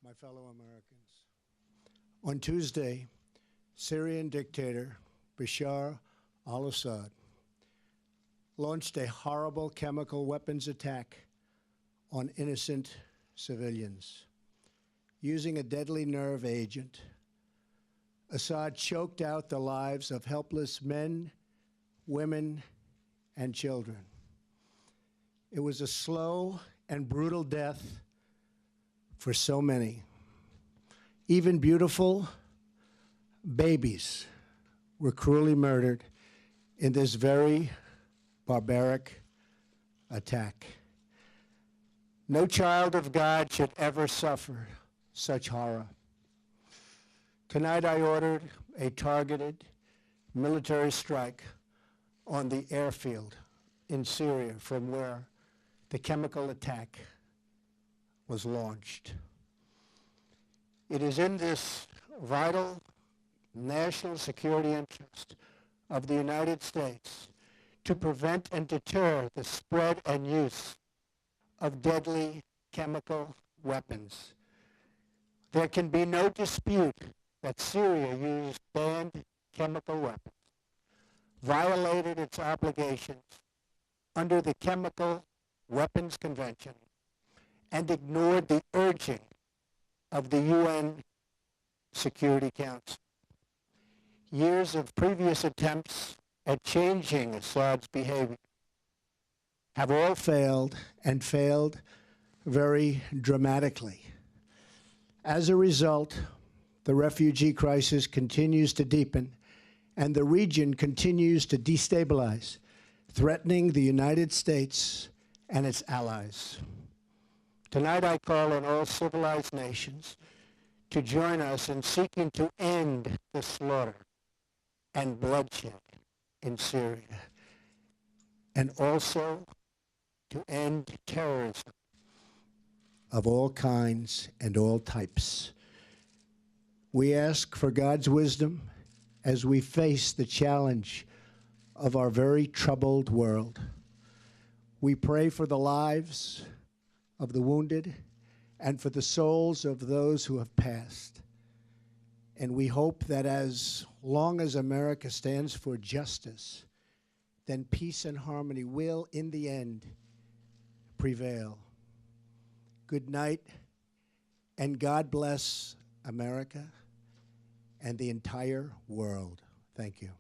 my fellow Americans. On Tuesday, Syrian dictator Bashar al-Assad launched a horrible chemical weapons attack on innocent civilians. Using a deadly nerve agent, Assad choked out the lives of helpless men, women, and children. It was a slow and brutal death for so many. Even beautiful babies were cruelly murdered in this very barbaric attack. No child of God should ever suffer such horror. Tonight I ordered a targeted military strike on the airfield in Syria from where the chemical attack was launched. It is in this vital national security interest of the United States to prevent and deter the spread and use of deadly chemical weapons. There can be no dispute that Syria used banned chemical weapons, violated its obligations under the Chemical Weapons Convention, and ignored the urging of the UN Security Council. Years of previous attempts at changing Assad's behavior have all failed, and failed very dramatically. As a result, the refugee crisis continues to deepen, and the region continues to destabilize, threatening the United States and its allies. Tonight I call on all civilized nations to join us in seeking to end the slaughter and bloodshed in Syria, and also to end terrorism of all kinds and all types. We ask for God's wisdom as we face the challenge of our very troubled world. We pray for the lives of the wounded and for the souls of those who have passed. And we hope that as long as America stands for justice, then peace and harmony will, in the end, prevail. Good night, and God bless America and the entire world. Thank you.